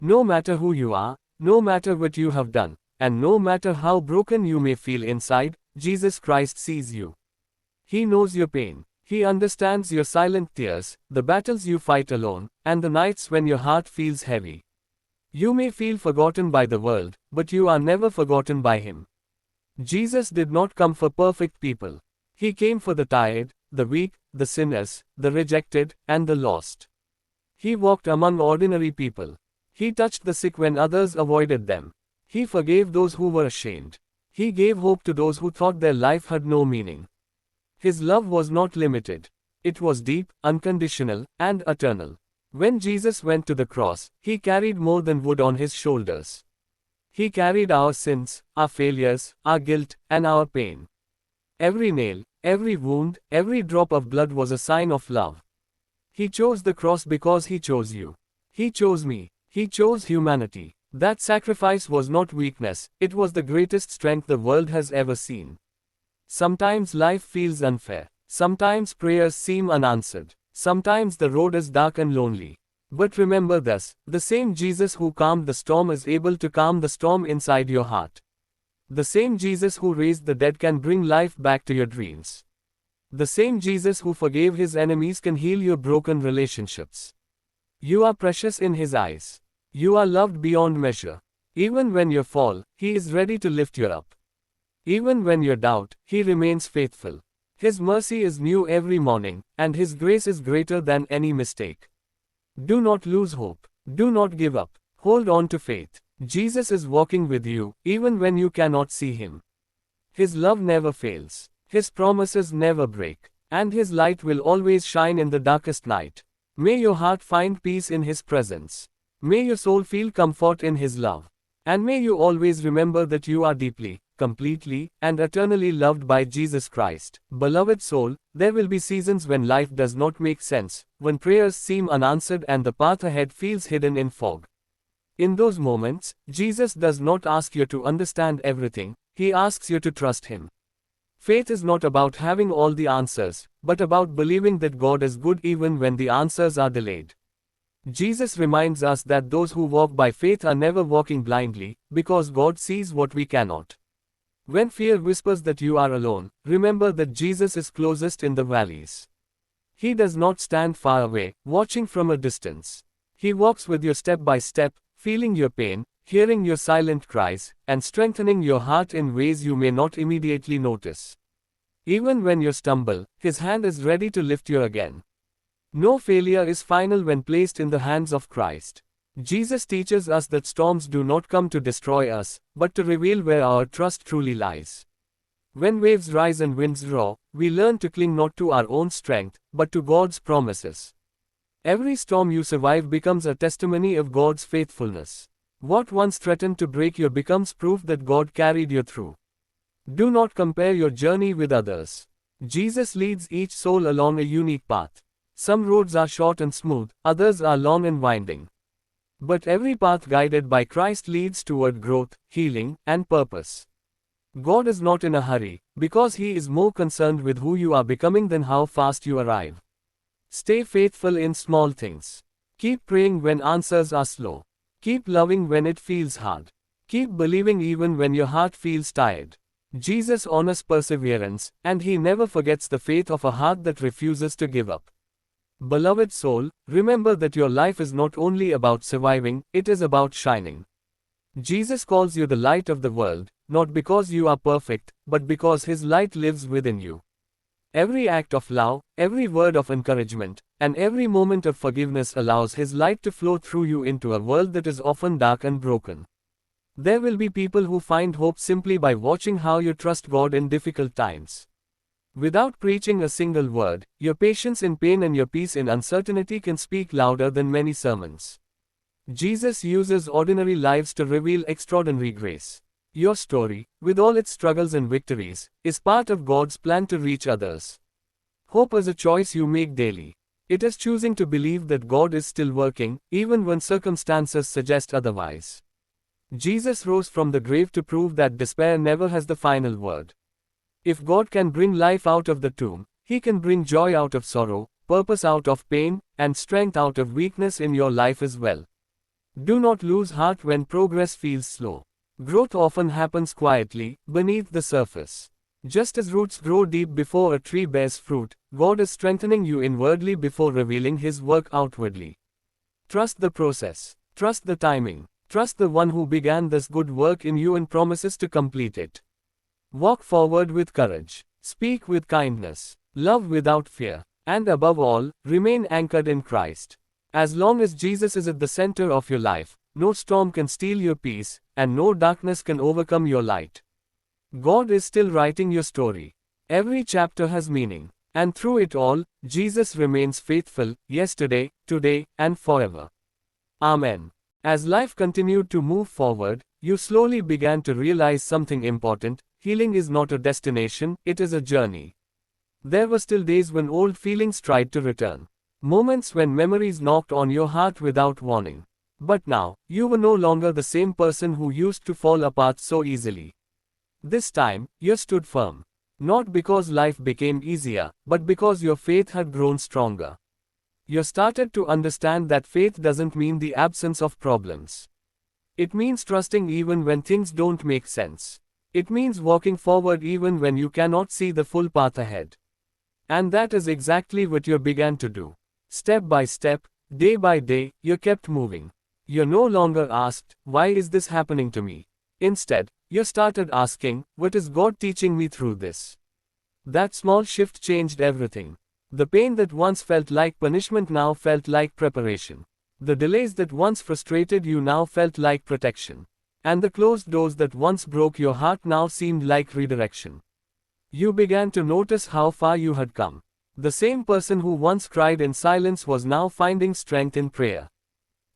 No matter who you are, no matter what you have done, and no matter how broken you may feel inside, Jesus Christ sees you. He knows your pain. He understands your silent tears, the battles you fight alone, and the nights when your heart feels heavy. You may feel forgotten by the world, but you are never forgotten by Him. Jesus did not come for perfect people. He came for the tired, the weak, the sinners, the rejected, and the lost. He walked among ordinary people. He touched the sick when others avoided them. He forgave those who were ashamed. He gave hope to those who thought their life had no meaning. His love was not limited. It was deep, unconditional, and eternal. When Jesus went to the cross, He carried more than wood on His shoulders. He carried our sins, our failures, our guilt, and our pain. Every nail, every wound, every drop of blood was a sign of love. He chose the cross because He chose you. He chose me. He chose humanity. That sacrifice was not weakness, it was the greatest strength the world has ever seen. Sometimes life feels unfair. Sometimes prayers seem unanswered. Sometimes the road is dark and lonely. But remember this, the same Jesus who calmed the storm is able to calm the storm inside your heart. The same Jesus who raised the dead can bring life back to your dreams. The same Jesus who forgave His enemies can heal your broken relationships. You are precious in His eyes. You are loved beyond measure. Even when you fall, He is ready to lift you up. Even when you doubt, He remains faithful. His mercy is new every morning, and His grace is greater than any mistake. Do not lose hope. Do not give up. Hold on to faith. Jesus is walking with you, even when you cannot see Him. His love never fails. His promises never break. And His light will always shine in the darkest night. May your heart find peace in His presence. May your soul feel comfort in His love. And may you always remember that you are deeply, completely, and eternally loved by Jesus Christ. Beloved soul, there will be seasons when life does not make sense, when prayers seem unanswered and the path ahead feels hidden in fog. In those moments, Jesus does not ask you to understand everything, He asks you to trust Him. Faith is not about having all the answers, but about believing that God is good even when the answers are delayed. Jesus reminds us that those who walk by faith are never walking blindly, because God sees what we cannot. When fear whispers that you are alone, remember that Jesus is closest in the valleys. He does not stand far away, watching from a distance. He walks with you step by step, feeling your pain, hearing your silent cries, and strengthening your heart in ways you may not immediately notice. Even when you stumble, His hand is ready to lift you again. No failure is final when placed in the hands of Christ. Jesus teaches us that storms do not come to destroy us, but to reveal where our trust truly lies. When waves rise and winds roar, we learn to cling not to our own strength, but to God's promises. Every storm you survive becomes a testimony of God's faithfulness. What once threatened to break you becomes proof that God carried you through. Do not compare your journey with others. Jesus leads each soul along a unique path. Some roads are short and smooth, others are long and winding. But every path guided by Christ leads toward growth, healing, and purpose. God is not in a hurry, because He is more concerned with who you are becoming than how fast you arrive. Stay faithful in small things. Keep praying when answers are slow. Keep loving when it feels hard. Keep believing even when your heart feels tired. Jesus honors perseverance, and He never forgets the faith of a heart that refuses to give up. Beloved soul, remember that your life is not only about surviving, it is about shining. Jesus calls you the light of the world, not because you are perfect, but because His light lives within you. Every act of love, every word of encouragement, and every moment of forgiveness allows His light to flow through you into a world that is often dark and broken. There will be people who find hope simply by watching how you trust God in difficult times. Without preaching a single word, your patience in pain and your peace in uncertainty can speak louder than many sermons. Jesus uses ordinary lives to reveal extraordinary grace. Your story, with all its struggles and victories, is part of God's plan to reach others. Hope is a choice you make daily. It is choosing to believe that God is still working, even when circumstances suggest otherwise. Jesus rose from the grave to prove that despair never has the final word. If God can bring life out of the tomb, He can bring joy out of sorrow, purpose out of pain, and strength out of weakness in your life as well. Do not lose heart when progress feels slow. Growth often happens quietly, beneath the surface. Just as roots grow deep before a tree bears fruit, God is strengthening you inwardly before revealing His work outwardly. Trust the process. Trust the timing. Trust the one who began this good work in you and promises to complete it. Walk forward with courage. Speak with kindness. Love without fear. And above all, remain anchored in Christ. As long as Jesus is at the center of your life, no storm can steal your peace, and no darkness can overcome your light. God is still writing your story. Every chapter has meaning. And through it all, Jesus remains faithful, yesterday, today, and forever. Amen. As life continued to move forward, you slowly began to realize something important: healing is not a destination, it is a journey. There were still days when old feelings tried to return. Moments when memories knocked on your heart without warning. But now, you were no longer the same person who used to fall apart so easily. This time, you stood firm. Not because life became easier, but because your faith had grown stronger. You started to understand that faith doesn't mean the absence of problems. It means trusting even when things don't make sense. It means walking forward even when you cannot see the full path ahead. And that is exactly what you began to do. Step by step, day by day, you kept moving. You no longer asked, "Why is this happening to me?" Instead, you started asking, "What is God teaching me through this?" That small shift changed everything. The pain that once felt like punishment now felt like preparation. The delays that once frustrated you now felt like protection. And the closed doors that once broke your heart now seemed like redirection. You began to notice how far you had come. The same person who once cried in silence was now finding strength in prayer.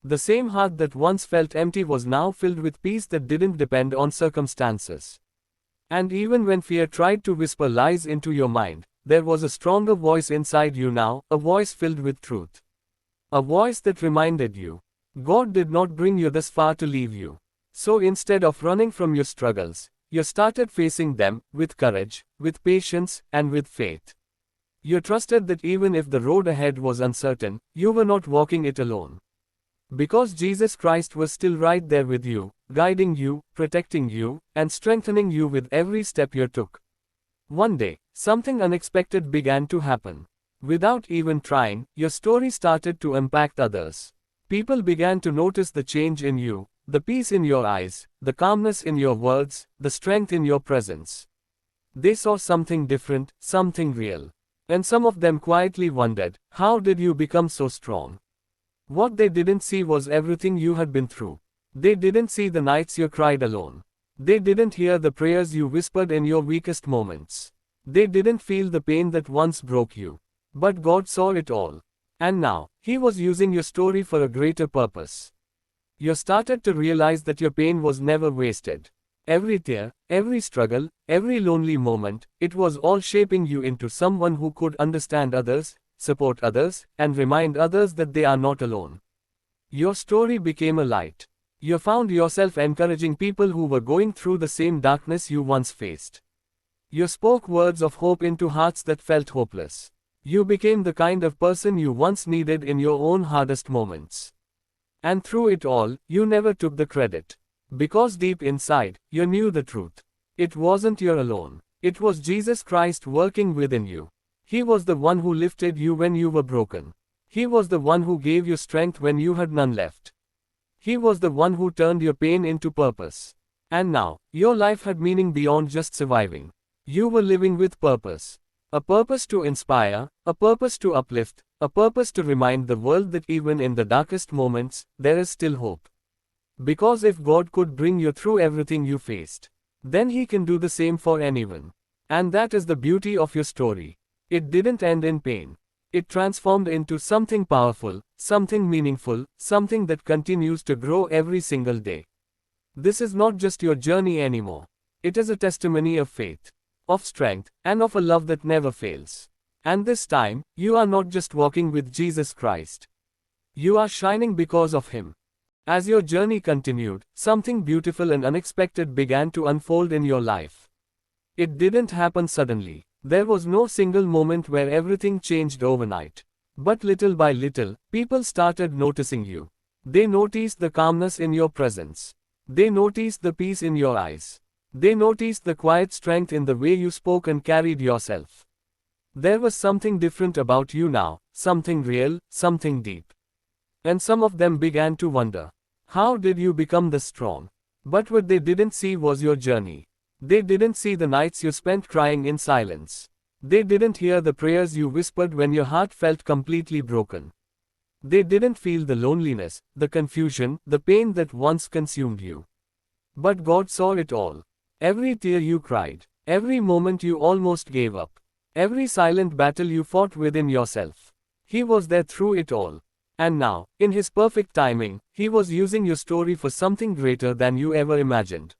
The same heart that once felt empty was now filled with peace that didn't depend on circumstances. And even when fear tried to whisper lies into your mind, there was a stronger voice inside you now, a voice filled with truth. A voice that reminded you, God did not bring you this far to leave you. So instead of running from your struggles, you started facing them, with courage, with patience, and with faith. You trusted that even if the road ahead was uncertain, you were not walking it alone. Because Jesus Christ was still right there with you, guiding you, protecting you, and strengthening you with every step you took. One day, something unexpected began to happen. Without even trying, your story started to impact others. People began to notice the change in you, the peace in your eyes, the calmness in your words, the strength in your presence. They saw something different, something real. And some of them quietly wondered, how did you become so strong? What they didn't see was everything you had been through. They didn't see the nights you cried alone. They didn't hear the prayers you whispered in your weakest moments. They didn't feel the pain that once broke you. But God saw it all. And now, He was using your story for a greater purpose. You started to realize that your pain was never wasted. Every tear, every struggle, every lonely moment, it was all shaping you into someone who could understand others, support others, and remind others that they are not alone. Your story became a light. You found yourself encouraging people who were going through the same darkness you once faced. You spoke words of hope into hearts that felt hopeless. You became the kind of person you once needed in your own hardest moments. And through it all, you never took the credit. Because deep inside, you knew the truth. It wasn't you alone. It was Jesus Christ working within you. He was the one who lifted you when you were broken. He was the one who gave you strength when you had none left. He was the one who turned your pain into purpose. And now, your life had meaning beyond just surviving. You were living with purpose. A purpose to inspire, a purpose to uplift, a purpose to remind the world that even in the darkest moments, there is still hope. Because if God could bring you through everything you faced, then He can do the same for anyone. And that is the beauty of your story. It didn't end in pain. It transformed into something powerful, something meaningful, something that continues to grow every single day. This is not just your journey anymore. It is a testimony of faith, of strength, and of a love that never fails. And this time, you are not just walking with Jesus Christ. You are shining because of Him. As your journey continued, something beautiful and unexpected began to unfold in your life. It didn't happen suddenly. There was no single moment where everything changed overnight. But little by little, people started noticing you. They noticed the calmness in your presence. They noticed the peace in your eyes. They noticed the quiet strength in the way you spoke and carried yourself. There was something different about you now, something real, something deep. And some of them began to wonder, how did you become this strong? But what they didn't see was your journey. They didn't see the nights you spent crying in silence. They didn't hear the prayers you whispered when your heart felt completely broken. They didn't feel the loneliness, the confusion, the pain that once consumed you. But God saw it all. Every tear you cried, every moment you almost gave up, every silent battle you fought within yourself. He was there through it all. And now, in His perfect timing, He was using your story for something greater than you ever imagined.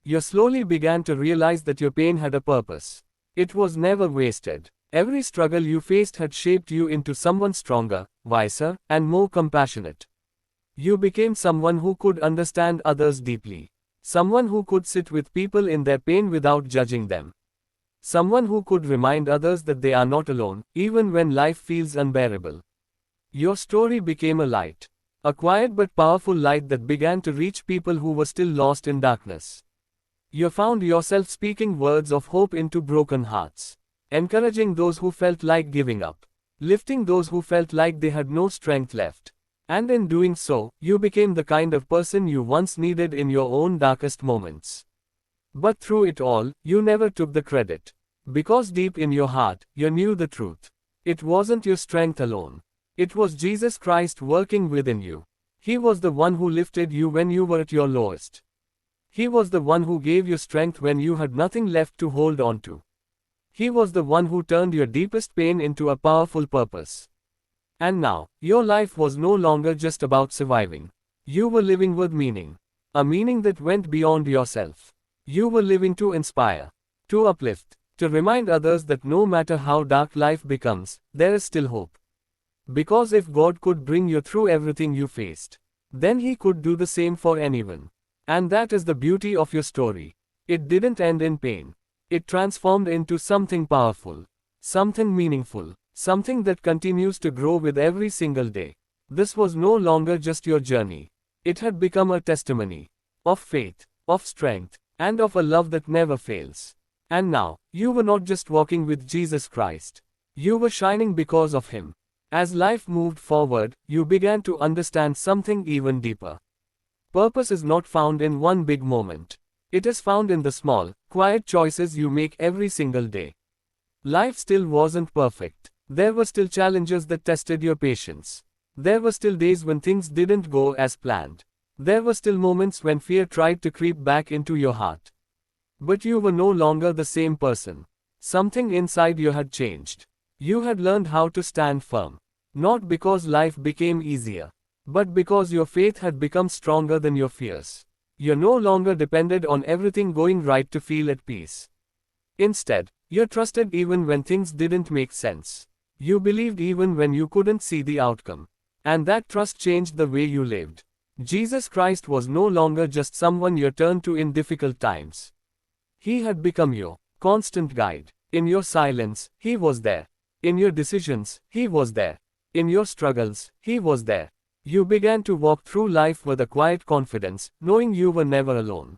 You slowly began to realize that your pain had a purpose. It was never wasted. Every struggle you faced had shaped you into someone stronger, wiser, and more compassionate. You became someone who could understand others deeply. Someone who could sit with people in their pain without judging them. Someone who could remind others that they are not alone, even when life feels unbearable. Your story became a light. A quiet but powerful light that began to reach people who were still lost in darkness. You found yourself speaking words of hope into broken hearts. Encouraging those who felt like giving up. Lifting those who felt like they had no strength left. And in doing so, you became the kind of person you once needed in your own darkest moments. But through it all, you never took the credit. Because deep in your heart, you knew the truth. It wasn't your strength alone. It was Jesus Christ working within you. He was the one who lifted you when you were at your lowest. He was the one who gave you strength when you had nothing left to hold on to. He was the one who turned your deepest pain into a powerful purpose. And now, your life was no longer just about surviving. You were living with meaning. A meaning that went beyond yourself. You were living to inspire, to uplift, to remind others that no matter how dark life becomes, there is still hope. Because if God could bring you through everything you faced, then He could do the same for anyone. And that is the beauty of your story. It didn't end in pain. It transformed into something powerful, something meaningful, something that continues to grow with every single day. This was no longer just your journey. It had become a testimony of faith, of strength, and of a love that never fails. And now, you were not just walking with Jesus Christ. You were shining because of Him. As life moved forward, you began to understand something even deeper. Purpose is not found in one big moment. It is found in the small, quiet choices you make every single day. Life still wasn't perfect. There were still challenges that tested your patience. There were still days when things didn't go as planned. There were still moments when fear tried to creep back into your heart. But you were no longer the same person. Something inside you had changed. You had learned how to stand firm. Not because life became easier, but because your faith had become stronger than your fears. You no longer depended on everything going right to feel at peace. Instead, you trusted even when things didn't make sense. You believed even when you couldn't see the outcome. And that trust changed the way you lived. Jesus Christ was no longer just someone you turned to in difficult times. He had become your constant guide. In your silence, He was there. In your decisions, He was there. In your struggles, He was there. You began to walk through life with a quiet confidence, knowing you were never alone.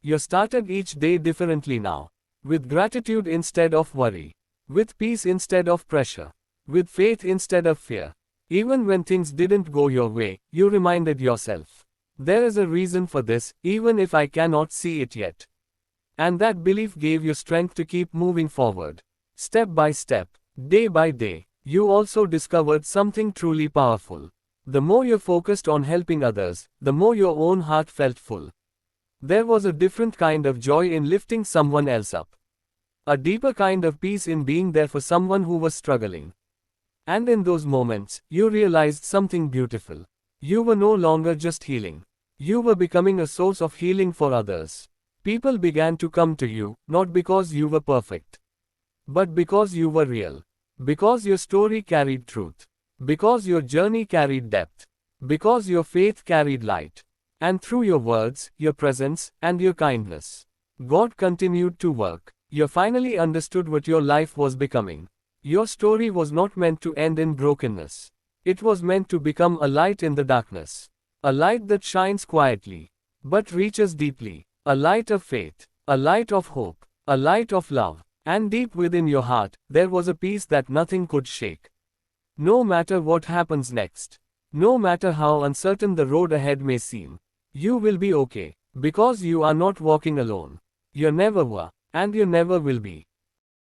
You started each day differently now. With gratitude instead of worry. With peace instead of pressure. With faith instead of fear. Even when things didn't go your way, you reminded yourself. There is a reason for this, even if I cannot see it yet. And that belief gave you strength to keep moving forward. Step by step, day by day, you also discovered something truly powerful. The more you focused on helping others, the more your own heart felt full. There was a different kind of joy in lifting someone else up. A deeper kind of peace in being there for someone who was struggling. And in those moments, you realized something beautiful. You were no longer just healing. You were becoming a source of healing for others. People began to come to you, not because you were perfect, but because you were real. Because your story carried truth. Because your journey carried depth. Because your faith carried light. And through your words, your presence, and your kindness, God continued to work. You finally understood what your life was becoming. Your story was not meant to end in brokenness. It was meant to become a light in the darkness. A light that shines quietly, but reaches deeply. A light of faith. A light of hope. A light of love. And deep within your heart, there was a peace that nothing could shake. No matter what happens next. No matter how uncertain the road ahead may seem. You will be okay. Because you are not walking alone. You never were. And you never will be.